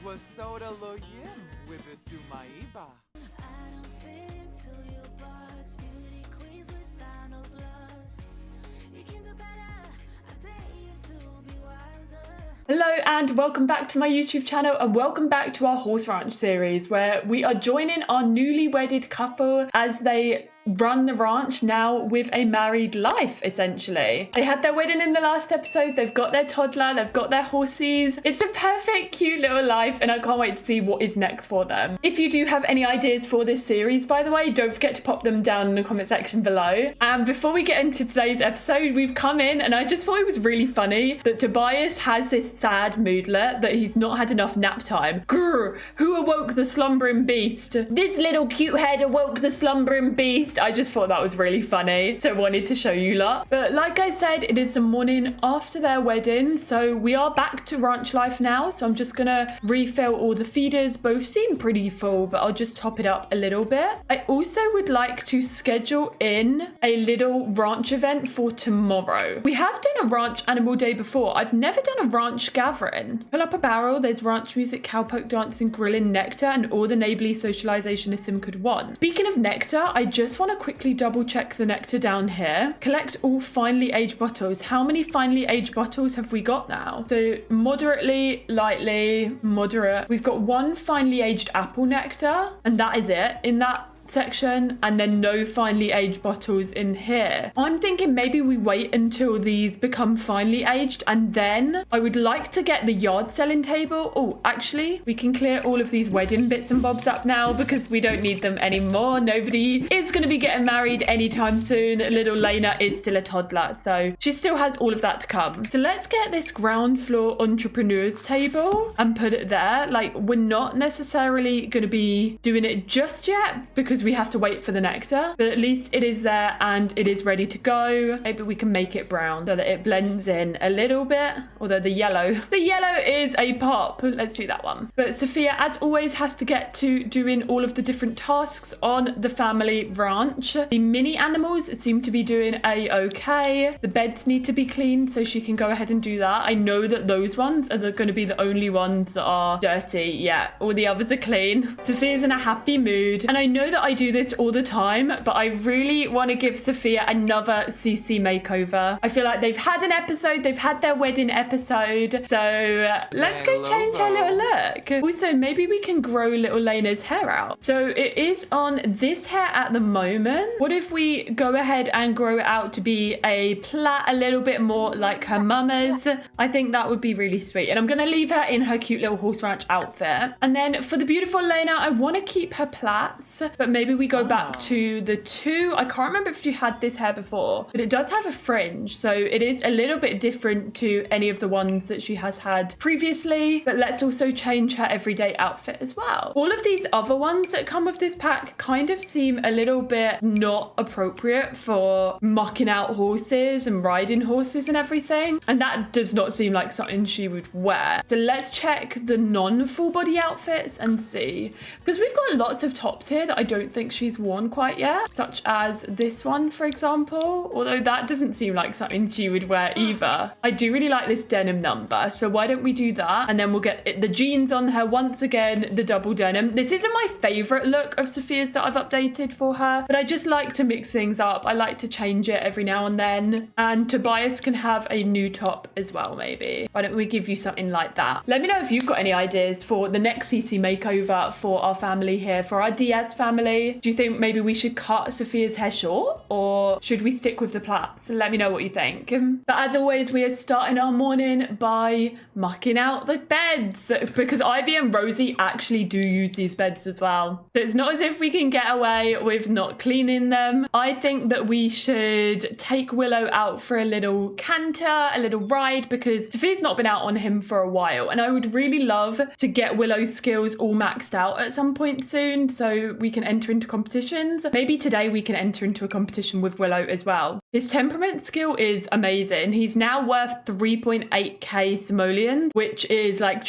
was soda lo yim with the sumaiba. I don't fit into your box. Beauty queens without no flaws. You can do better. I dare you to be wilder. Hello and welcome back to my YouTube channel and welcome back to our horse ranch series where we are joining our newly wedded couple as they run the ranch now with a married life, essentially. They had their wedding in the last episode, they've got their toddler, they've got their horses. It's a perfect, cute little life and I can't wait to see what is next for them. If you do have any ideas for this series, by the way, don't forget to pop them down in the comment section below. And before we get into today's episode, we've come in and I just thought it was really funny that Tobias has this sad moodlet that he's not had enough nap time. Grr, who awoke the slumbering beast? This little cute head awoke the slumbering beast. I just thought that was really funny, so wanted to show you lot. But like I said, it is the morning after their wedding, so we are back to ranch life now. So I'm just gonna refill all the feeders. Both seem pretty full, but I'll just top it up a little bit. I also would like to schedule in a little ranch event for tomorrow. We have done a ranch animal day before. I've never done a ranch gathering. Fill up a barrel, there's ranch music, cowpoke dancing, grilling, nectar, and all the neighborly socialization a sim could want. Speaking of nectar, I just want to quickly double check the nectar down here. Collect all finely aged bottles. How many finely aged bottles have we got now? So moderately, lightly, moderate. We've got one finely aged apple nectar and that is it in that section, and then no finely aged bottles in here. I'm thinking maybe we wait until these become finely aged and then I would like to get the yard selling table. Oh, actually we can clear all of these wedding bits and bobs up now because we don't need them anymore. Nobody is going to be getting married anytime soon. Little Lena is still a toddler, so she still has all of that to come. So let's get this ground floor entrepreneurs table and put it there. Like, we're not necessarily going to be doing it just yet because we have to wait for the nectar, but at least it is there and it is ready to go. Maybe we can make it brown so that it blends in a little bit, although the yellow is a pop. Let's do that one. But Sophia, as always, has to get to doing all of the different tasks on the family ranch. The mini animals seem to be doing a-okay. The beds need to be cleaned, so she can go ahead and do that. I know that those ones are going to be the only ones that are dirty. Yeah, all the others are clean. Sophia's in a happy mood, and I know that I do this all the time, but I really want to give Sophia another CC makeover. I feel like they've had an episode, they've had their wedding episode, so let's go change her little look. Also, maybe we can grow little Lena's hair out. So it is on this hair at the moment. What if we go ahead and grow it out to be a plait a little bit more like her mama's? I think that would be really sweet. And I'm going to leave her in her cute little horse ranch outfit. And then for the beautiful Lena, I want to keep her plaits, but maybe we go back to the two. I can't remember if you had this hair before, but it does have a fringe, so it is a little bit different to any of the ones that she has had previously. But let's also change her everyday outfit as well. All of these other ones that come with this pack kind of seem a little bit not appropriate for mucking out horses and riding horses and everything, and that does not seem like something she would wear. So let's check the non-full body outfits and see, because we've got lots of tops here that I don't think she's worn quite yet, such as this one, for example, although that doesn't seem like something she would wear either. I do really like this denim number, so why don't we do that, and then we'll get the jeans on her once again, the double denim. This isn't my favorite look of Sophia's that I've updated for her, but I just like to mix things up. I like to change it every now and then, and Tobias can have a new top as well. Maybe why don't we give you something like that? Let me know if you've got any ideas for the next CC makeover for our family here, for our Diaz family. Do you think maybe we should cut Sophia's hair short, or should we stick with the plaits? Let me know what you think. But as always, we are starting our morning by mucking out the beds, because Ivy and Rosie actually do use these beds as well. So it's not as if we can get away with not cleaning them. I think that we should take Willow out for a little canter, a little ride, because Sophia's not been out on him for a while, and I would really love to get Willow's skills all maxed out at some point soon so we can enter into competitions. Maybe today we can enter into a competition with Willow as well. His temperament skill is amazing. He's now worth 3.8k simoleons, which is like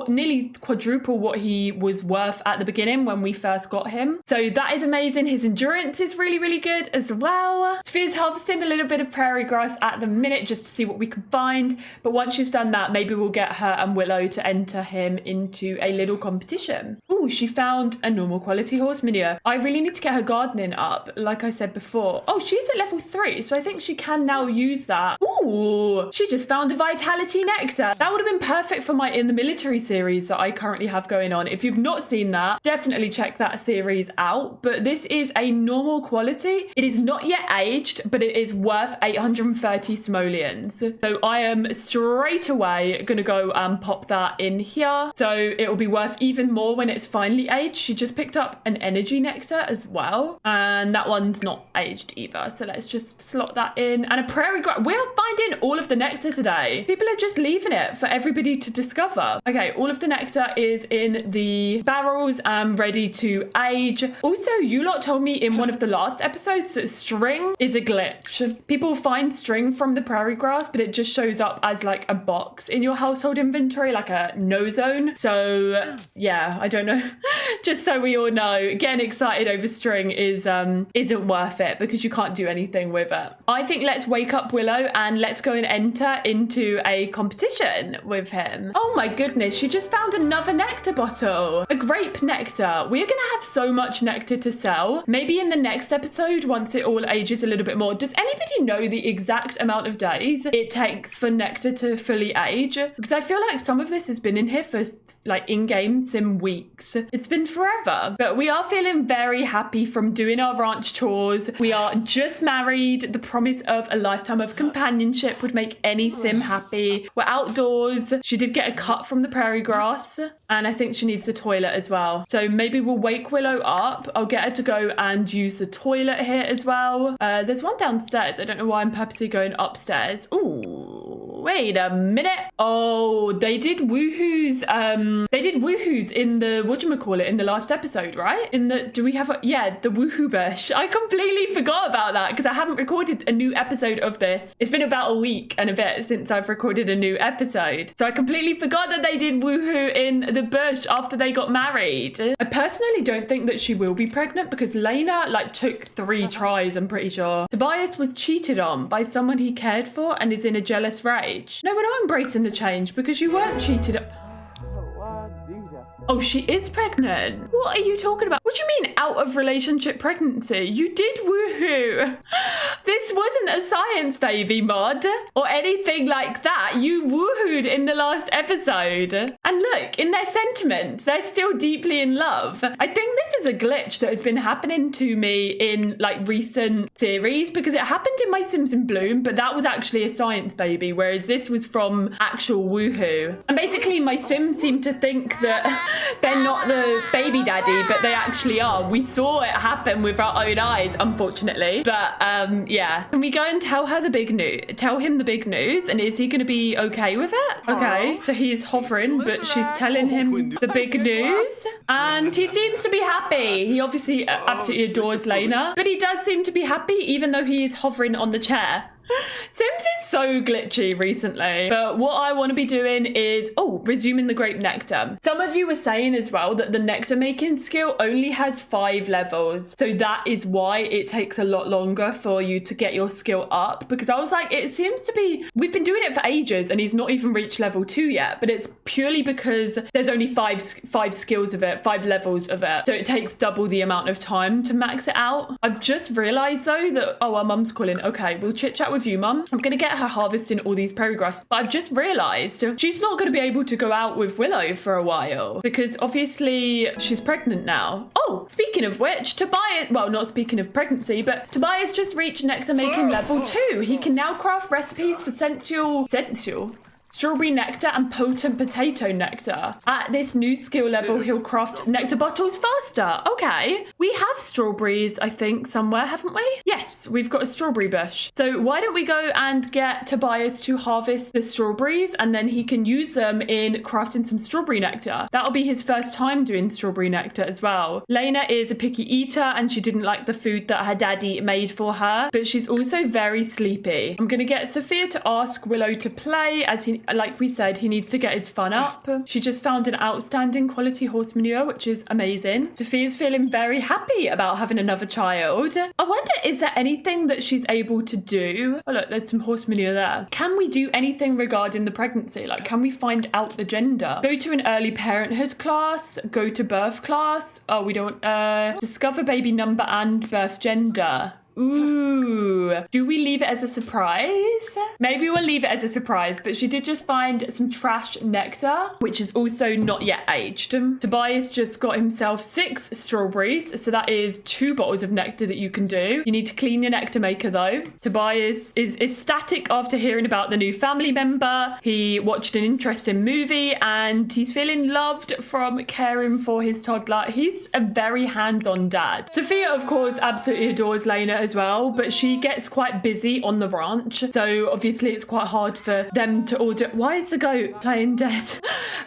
nearly quadruple what he was worth at the beginning when we first got him. So that is amazing. His endurance is really, really good as well. Sophia's harvesting a little bit of prairie grass at the minute just to see what we can find. But once she's done that, maybe we'll get her and Willow to enter him into a little competition. Oh, she found a normal quality horse manure. I really need to get her gardening up, like I said before. Oh, she's at level 3, so I think she can now use that. Ooh, she just found a vitality nectar. That would have been perfect for my In the Military series that I currently have going on. If you've not seen that, definitely check that series out. But this is a normal quality. It is not yet aged, but it is worth 830 simoleons. So I am straight away going to go and pop that in here. So it will be worth even more when it's finally aged. She just picked up an energy nectar as well. And that one's not aged either. So let's just slot that in. And a prairie grass. We are finding all of the nectar today. People are just leaving it for everybody to discover. Okay, all of the nectar is in the barrels and ready to age. Also, you lot told me in one of the last episodes that string is a glitch. People find string from the prairie grass, but it just shows up as like a box in your household inventory, like a no zone. So yeah, I don't know. Just so we all know, getting excited over string isn't worth it because you can't do anything with it. I think let's wake up Willow and let's go and enter into a competition with him. Oh my goodness, she just found another nectar bottle. A grape nectar. We're gonna have so much nectar to sell. Maybe in the next episode, once it all ages a little bit more. Does anybody know the exact amount of days it takes for nectar to fully age? Because I feel like some of this has been in here for like in-game sim weeks. It's been forever. But we are feeling very happy from doing our ranch chores. We are just married. The promise of a lifetime of companionship would make any sim happy. We're outdoors. She did get a cut from the prairie grass. And I think she needs the toilet as well. So maybe we'll wake Willow up. I'll get her to go and use the toilet here as well. There's one downstairs. I don't know why I'm purposely going upstairs. Ooh, wait a minute. Oh, they did woohoos. They did woohoos in the, whatchamacallit, in the last episode, right? Do we have the woohoo bush. I completely forgot about that because I haven't recorded a new episode of this. It's been about a week and a bit since I've recorded a new episode. So I completely forgot that they did woohoo in the bush after they got married. I personally don't think that she will be pregnant because Lena took 3 tries, I'm pretty sure. Tobias was cheated on by someone he cared for and is in a jealous rage. No, we're not embracing the change because you weren't cheated on. Oh, she is pregnant. What are you talking about? What do you mean out of relationship pregnancy? You did woohoo. This wasn't a science baby mod or anything like that. You woohooed in the last episode. And look, in their sentiments, they're still deeply in love. I think this is a glitch that has been happening to me in recent series because it happened in My Sims in Bloom, but that was actually a science baby, whereas this was from actual woohoo. And basically my Sims seem to think that they're not the baby daddy, but they actually are. We saw it happen with our own eyes, unfortunately. But yeah, can we go and tell her the big news? Tell him the big news, and is he going to be okay with it? Okay, so he is hovering, but she's telling him the big news, and he seems to be happy. He obviously absolutely adores Lena, but he does seem to be happy, even though he is hovering on the chair. Sims is so glitchy recently, but what I want to be doing is, resuming the grape nectar. Some of you were saying as well that the nectar making skill only has 5 levels, so that is why it takes a lot longer for you to get your skill up, because I was like, it seems to be, we've been doing it for ages and he's not even reached level 2 yet, but it's purely because there's only 5 skills of it, 5 levels of it, so it takes double the amount of time to max it out. I've just realized though that, our mum's calling. Okay, we'll chit chat with you, mum. I'm gonna get her harvesting all these prairie grass, but I've just realized she's not gonna be able to go out with Willow for a while because obviously she's pregnant now. Oh, speaking of which, Tobias, well, not speaking of pregnancy, but Tobias just reached nectar making level 2. He can now craft recipes for strawberry nectar and potent potato nectar. At this new skill level, he'll craft nectar bottles faster. Okay. We have strawberries, I think, somewhere, haven't we? Yes, we've got a strawberry bush. So why don't we go and get Tobias to harvest the strawberries, and then he can use them in crafting some strawberry nectar. That'll be his first time doing strawberry nectar as well. Lena is a picky eater and she didn't like the food that her daddy made for her, but she's also very sleepy. I'm gonna get Sophia to ask Willow to play, as he, like we said, he needs to get his fun up. She just found an outstanding quality horse manure, which is amazing. Sophia's feeling very happy about having another child. I wonder, is there anything that she's able to do? Oh look, there's some horse manure there. Can we do anything regarding the pregnancy? Like, can we find out the gender? Go to an early parenthood class, go to birth class. Oh, we don't, discover baby number and birth gender. Ooh, do we leave it as a surprise? Maybe we'll leave it as a surprise, but she did just find some trash nectar, which is also not yet aged. Tobias just got himself 6 strawberries, so that is 2 bottles of nectar that you can do. You need to clean your nectar maker though. Tobias is ecstatic after hearing about the new family member. He watched an interesting movie and he's feeling loved from caring for his toddler. He's a very hands-on dad. Sophia, of course, absolutely adores Lena as well, but she gets quite busy on the ranch, so obviously it's quite hard for them to order. Why is the goat playing dead?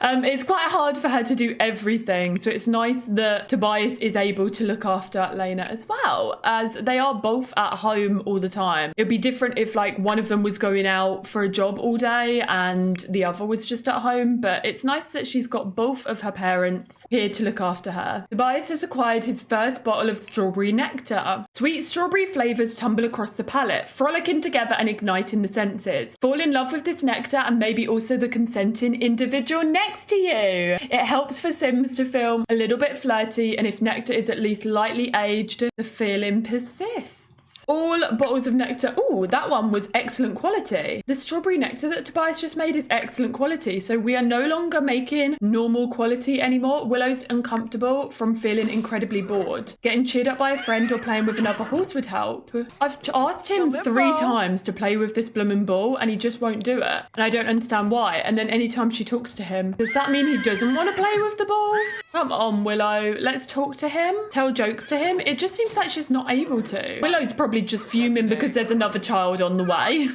It's quite hard for her to do everything, so it's nice that Tobias is able to look after Lena as well, as they are both at home all the time. It'd be different if like one of them was going out for a job all day and the other was just at home, but it's nice that she's got both of her parents here to look after her. Tobias has acquired his first bottle of strawberry nectar. Sweet strawberry flavours tumble across the palate, frolicking together and igniting the senses. Fall in love with this nectar and maybe also the consenting individual next to you. It helps for Sims to feel a little bit flirty, and if nectar is at least lightly aged, the feeling persists. All bottles of nectar. Oh, that one was excellent quality. The strawberry nectar that Tobias just made is excellent quality. So we are no longer making normal quality anymore. Willow's uncomfortable from feeling incredibly bored. Getting cheered up by a friend or playing with another horse would help. I've asked him 3 times to play with this blooming ball and he just won't do it. And I don't understand why. And then anytime she talks to him, does that mean he doesn't want to play with the ball? Come on, Willow. Let's talk to him. Tell jokes to him. It just seems like she's not able to. Willow's probably just fuming because there's another child on the way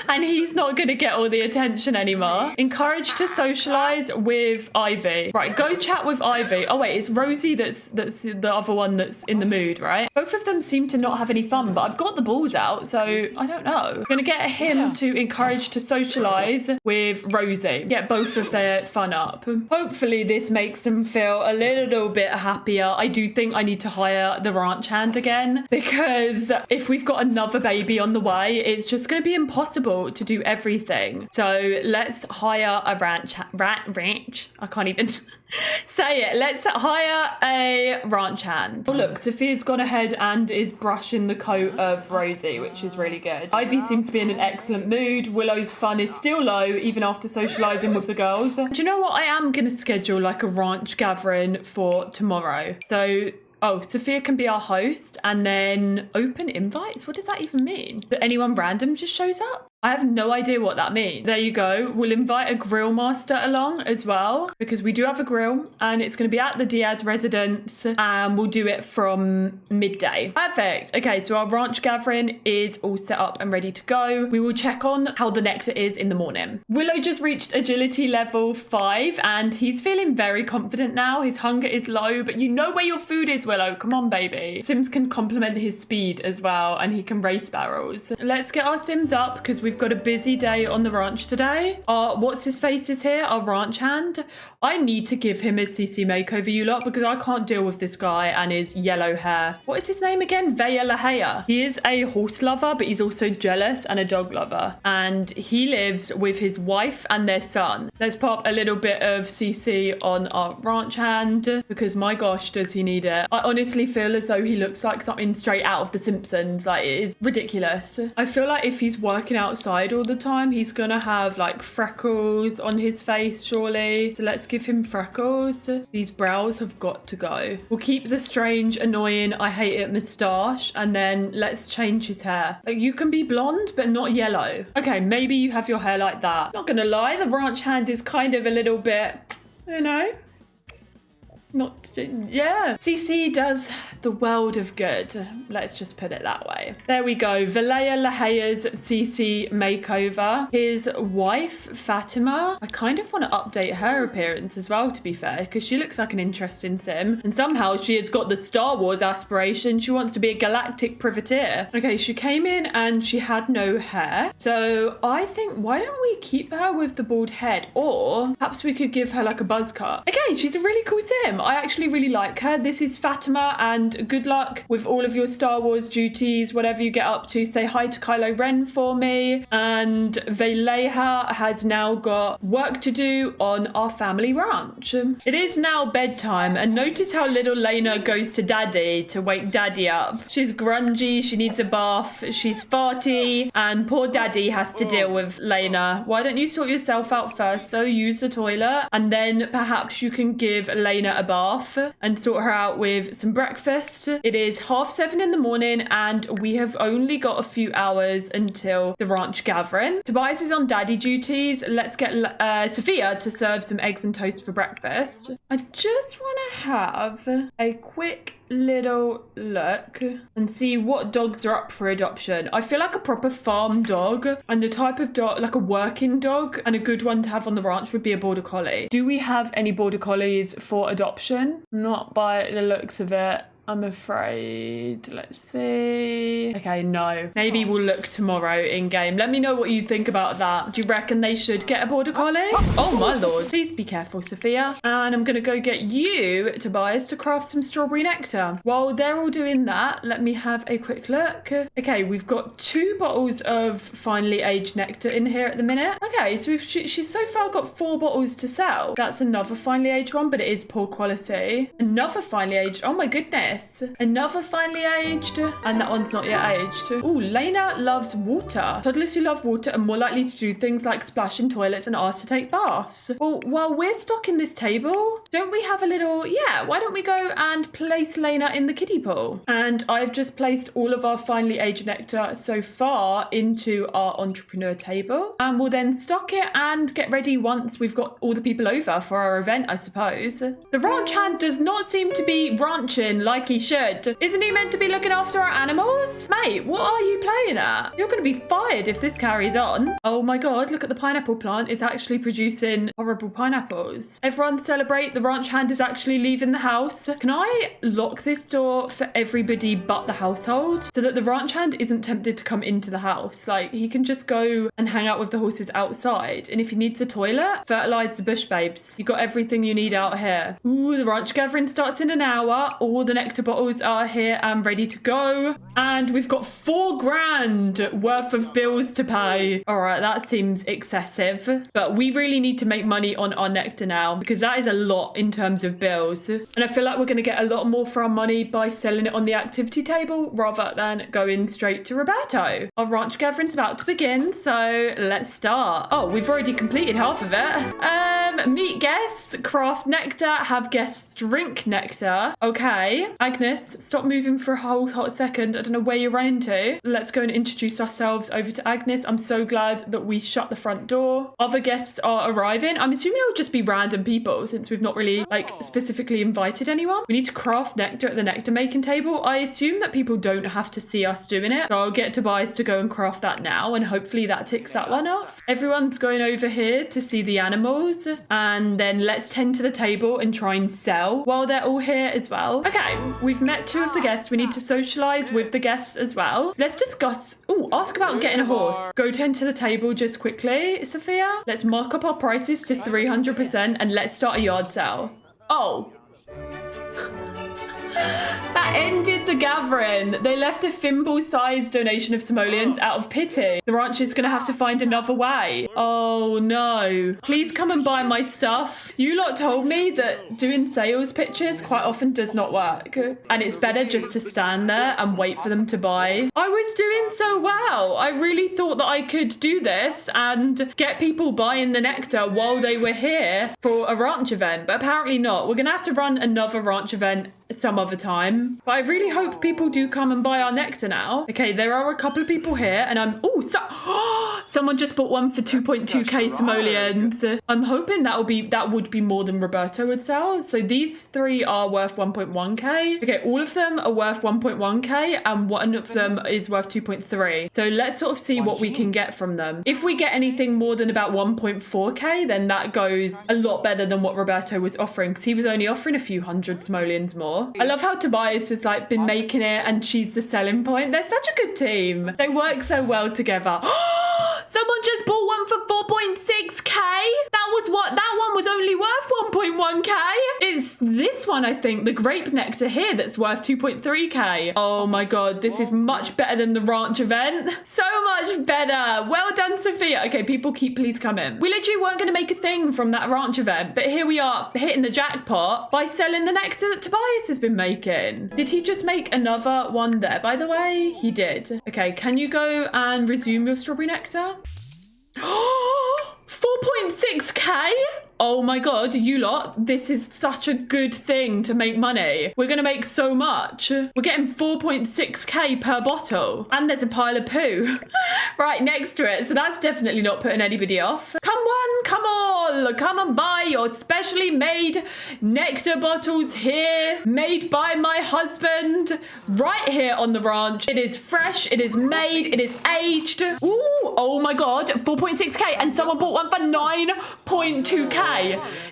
and he's not going to get all the attention anymore. Encouraged to socialize with Ivy. Right, go chat with Ivy. Oh wait, it's Rosie that's the other one that's in the mood, right? Both of them seem to not have any fun, but I've got the balls out, so I don't know. I'm going to get him to encourage to socialize with Rosie. Get both of their fun up. Hopefully this makes them feel a little bit happier. I do think I need to hire the ranch hand again, because if we've got another baby on the way, it's just going to be impossible to do everything. So let's hire a ranch. I can't even say it. Let's hire a ranch hand. Oh look, Sophia's gone ahead and is brushing the coat of Rosie, which is really good. Ivy seems to be in an excellent mood. Willow's fun is still low, even after socialising with the girls. Do you know what? I am going to schedule like a ranch gathering for tomorrow. So oh, Sophia can be our host, and then open invites? What does that even mean? That anyone random just shows up? I have no idea what that means. There you go. We'll invite a grill master along as well, because we do have a grill and it's going to be at the Diaz residence, and we'll do it from midday. Perfect. Okay, so our ranch gathering is all set up and ready to go. We will check on how the nectar is in the morning. Willow just reached agility level 5 and he's feeling very confident now. His hunger is low, but you know where your food is, Willow. Come on, baby. Sims can complement his speed as well, and he can race barrels. Let's get our Sims up because we've got a busy day on the ranch today. What's his face is here, our ranch hand. I need to give him a CC makeover, you lot, because I can't deal with this guy and his yellow hair. What is his name again? Vea Lahea. He is a horse lover, but he's also jealous and a dog lover. And he lives with his wife and their son. Let's pop a little bit of CC on our ranch hand, because my gosh, does he need it. I honestly feel as though he looks like something straight out of The Simpsons. Like, it is ridiculous. I feel like if he's working out outside all the time, he's gonna have like freckles on his face, surely. So let's give him freckles. These brows have got to go. We'll keep the strange, annoying, I hate it moustache, and then let's change his hair. Like, you can be blonde, but not yellow. Okay, maybe you have your hair like that. Not gonna lie, the ranch hand is kind of a little bit, you know, not, yeah. CC does the world of good. Let's just put it that way. There we go. Valea Lahaya's CC makeover. His wife, Fatima. I kind of want to update her appearance as well, to be fair, because she looks like an interesting sim. And somehow she has got the Star Wars aspiration. She wants to be a galactic privateer. Okay, she came in and she had no hair. So I think, why don't we keep her with the bald head? Or perhaps we could give her like a buzz cut. Okay, she's a really cool sim. I actually really like her. This is Fatima, and good luck with all of your Star Wars duties, whatever you get up to. Say hi to Kylo Ren for me. And Valeha has now got work to do on our family ranch. It is now bedtime, and notice how little Lena goes to Daddy to wake Daddy up. She's grungy, she needs a bath, she's farty, and poor Daddy has to deal with Lena. Why don't you sort yourself out first? So use the toilet, and then perhaps you can give Lena a bath and sort her out with some breakfast. It is 7:30 in the morning, and we have only got a few hours until the ranch gathering. Tobias is on daddy duties. Let's get Sophia to serve some eggs and toast for breakfast. I just want to have a quick little look and see what dogs are up for adoption. I feel like a proper farm dog, and the type of dog, like a working dog, and a good one to have on the ranch would be a border collie. Do we have any border collies for adoption? Not by the looks of it, I'm afraid. Let's see. Okay, no. Maybe we'll look tomorrow in game. Let me know what you think about that. Do you reckon they should get a border collie? Oh my lord. Please be careful, Sophia. And I'm gonna go get you, Tobias, to craft some strawberry nectar. While they're all doing that, let me have a quick look. Okay, we've got 2 bottles of finely aged nectar in here at the minute. Okay, so she's so far got 4 bottles to sell. That's another finely aged one, but it is poor quality. Another finely aged. Oh my goodness. Another finely aged, and that one's not yet aged. Ooh, Lena loves water. Toddlers who love water are more likely to do things like splash in toilets and ask to take baths. Well, while we're stocking this table, don't we have a little, yeah, why don't we go and place Lena in the kiddie pool? And I've just placed all of our finely aged nectar so far into our entrepreneur table, and we'll then stock it and get ready once we've got all the people over for our event, I suppose. The ranch hand does not seem to be ranching like he should. Isn't he meant to be looking after our animals? Mate, what are you playing at? You're going to be fired if this carries on. Oh my god, look at the pineapple plant. It's actually producing horrible pineapples. Everyone celebrate. The ranch hand is actually leaving the house. Can I lock this door for everybody but the household so that the ranch hand isn't tempted to come into the house? Like, he can just go and hang out with the horses outside. And if he needs the toilet, fertilize the bush babes. You got everything you need out here. Ooh, the ranch gathering starts in an hour. All the nectar bottles are here and ready to go, and we've got $4,000 worth of bills to pay. All right, that seems excessive, but we really need to make money on our nectar now, because that is a lot in terms of bills, and I feel like we're going to get a lot more for our money by selling it on the activity table rather than going straight to Roberto. Our ranch gathering's about to begin, so let's start. Oh, we've already completed half of it. Meet guests, craft nectar, have guests drink nectar. Okay, Agnes, stop moving for a whole hot second. I don't know where you're running to. Let's go and introduce ourselves over to Agnes. I'm so glad that we shut the front door. Other guests are arriving. I'm assuming it'll just be random people since we've not really specifically invited anyone. We need to craft nectar at the nectar making table. I assume that people don't have to see us doing it. So I'll get Tobias to go and craft that now, and hopefully that ticks that one off. Everyone's going over here to see the animals, and then let's tend to the table and try and sell while they're all here as well. Okay, we've met 2 of the guests. We need to socialize with the guests as well. Let's discuss. Oh, ask about getting a horse. Go tend to the table just quickly, Sophia. Let's mark up our prices to 300% and let's start a yard sale. Oh. That that ended the gathering. They left a thimble-sized donation of simoleons out of pity. The ranch is going to have to find another way. Oh no. Please come and buy my stuff. You lot told me that doing sales pitches quite often does not work. And it's better just to stand there and wait for them to buy. I was doing so well. I really thought that I could do this and get people buying the nectar while they were here for a ranch event. But apparently not. We're going to have to run another ranch event some other time. But I really hope people do come and buy our nectar now. Okay, there are a couple of people here and I'm... Oh, someone just bought one for 2.2k simoleons. I'm hoping that would be more than Roberto would sell. So these three are worth 1.1k. Okay, all of them are worth 1.1k and one of them is worth 2.3. So let's sort of see what we can get from them. If we get anything more than about 1.4k, then that goes a lot better than what Roberto was offering, because he was only offering a few hundred simoleons more. I love how Tobias has like been making it and she's the selling point. They're such a good team. They work so well together. Someone just bought one for 4.6k. That one was only worth 1.1k. It's this one, I think, the grape nectar here, that's worth 2.3k. Oh my god, this is much better than the ranch event. So much better. Well done, Sophia. Okay, people please come in. We literally weren't going to make a thing from that ranch event, but here we are hitting the jackpot by selling the nectar that Tobias has been making. Did he just make another one there, by the way? He did. Okay, can you go and resume your strawberry nectar? 4.6k? Oh my god, you lot, this is such a good thing to make money. We're going to make so much. We're getting 4.6k per bottle. And there's a pile of poo right next to it. So that's definitely not putting anybody off. Come on, come all. Come and buy your specially made nectar bottles here. Made by my husband right here on the ranch. It is fresh. It is made. It is aged. Ooh, oh my god, 4.6k. And someone bought one for 9.2k.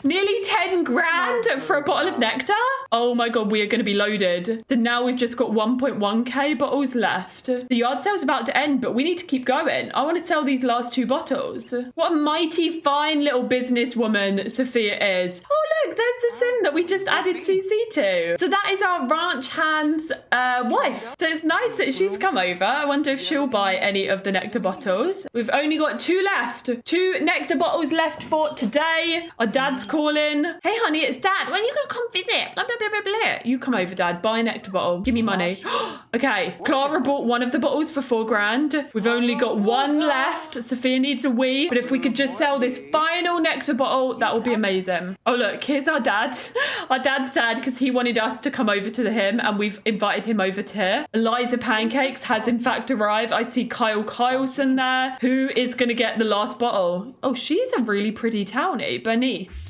Nearly 10 grand for a bottle of nectar. Oh my god, we are going to be loaded. So now we've just got 1.1k bottles left. The yard sale's about to end, but we need to keep going. I want to sell these last two bottles. What a mighty fine little businesswoman Sophia is. Oh look, there's the sim that we just added CC to. So that is our ranch hand's wife. So it's nice that she's come over. I wonder if she'll buy any of the nectar bottles. We've only got 2 left. 2 nectar bottles left for today. Our dad's calling. Hey honey, it's dad. When are you gonna come visit? Blah blah blah blah blah. You come over, dad. Buy a nectar bottle. Give me money. Okay, Clara bought one of the bottles for 4 grand. We've only got 1 left. Sophia needs a wee. But if we could just sell this final nectar bottle, that would be amazing. Oh look, here's our dad. Our dad's sad because he wanted us to come over to him and we've invited him over to here. Eliza Pancakes has in fact arrived. I see Kyle Kyleson there. Who is gonna get the last bottle? Oh, she's a really pretty townie. Bernice.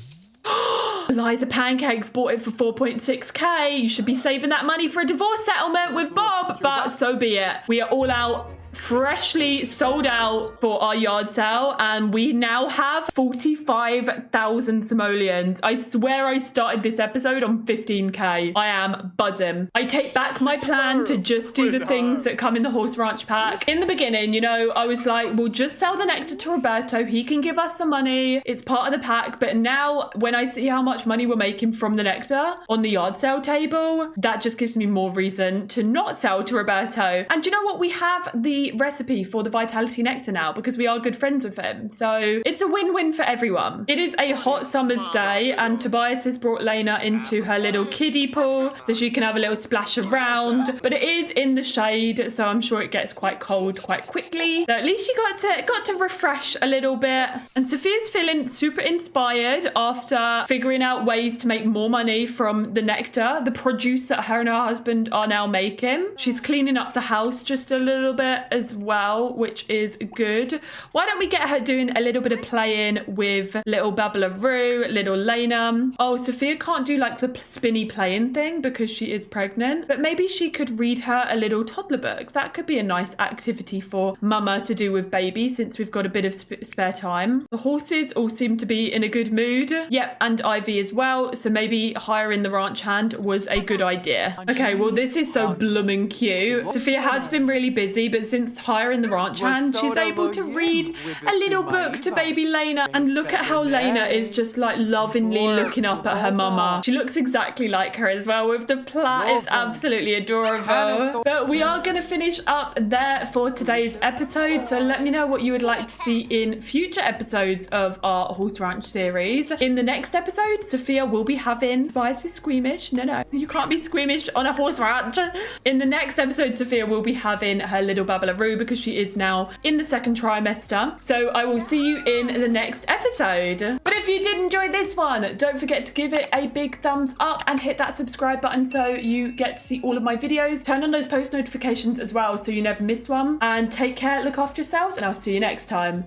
Eliza Pancakes bought it for 4.6k. You should be saving that money for a divorce settlement with Bob, but so be it. We are all out, freshly sold out for our yard sale, and we now have 45,000 simoleons. I swear I started this episode on 15k. I am buzzing. I take back my plan to just do the things that come in the horse ranch pack. In the beginning, you know, I was like, we'll just sell the nectar to Roberto. He can give us the money. It's part of the pack. But now when I see how much money we're making from the nectar on the yard sale table, that just gives me more reason to not sell to Roberto. And you know what? We have the recipe for the Vitality Nectar now because we are good friends with him. So it's a win-win for everyone. It is a hot summer's day and Tobias has brought Lena into her little kiddie pool so she can have a little splash around. But it is in the shade, so I'm sure it gets quite cold quite quickly. So at least she got to refresh a little bit. And Sophia's feeling super inspired after figuring out ways to make more money from the nectar, the produce that her and her husband are now making. She's cleaning up the house just a little bit as well, which is good. Why don't we get her doing a little bit of playing with little Babalaroo, little Lena. Oh, Sophia can't do like the spinny playing thing because she is pregnant, but maybe she could read her a little toddler book. That could be a nice activity for mama to do with baby since we've got a bit of spare time. The horses all seem to be in a good mood. Yep, and Ivy as well. So maybe hiring the ranch hand was a good idea. Okay, well this is so blooming cute. Sophia has been really busy, but since experience higher in the ranch hand. She's able to read a little book to baby Lena, and look at how Lena is just like lovingly looking up at her mama. She looks exactly like her as well with the plait. It's absolutely adorable. But we are going to finish up there for today's episode, so let me know what you would like to see in future episodes of our Horse Ranch series. In the next episode, Sophia will be having... Why is she squeamish? No, you can't be squeamish on a horse ranch. In the next episode, Sophia will be having her little Babalaroo because she is now in the second trimester. So I will see you in the next episode. But if you did enjoy this one, don't forget to give it a big thumbs up and hit that subscribe button so you get to see all of my videos. Turn on those post notifications as well so you never miss one. And take care, look after yourselves, and I'll see you next time.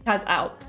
Taz out.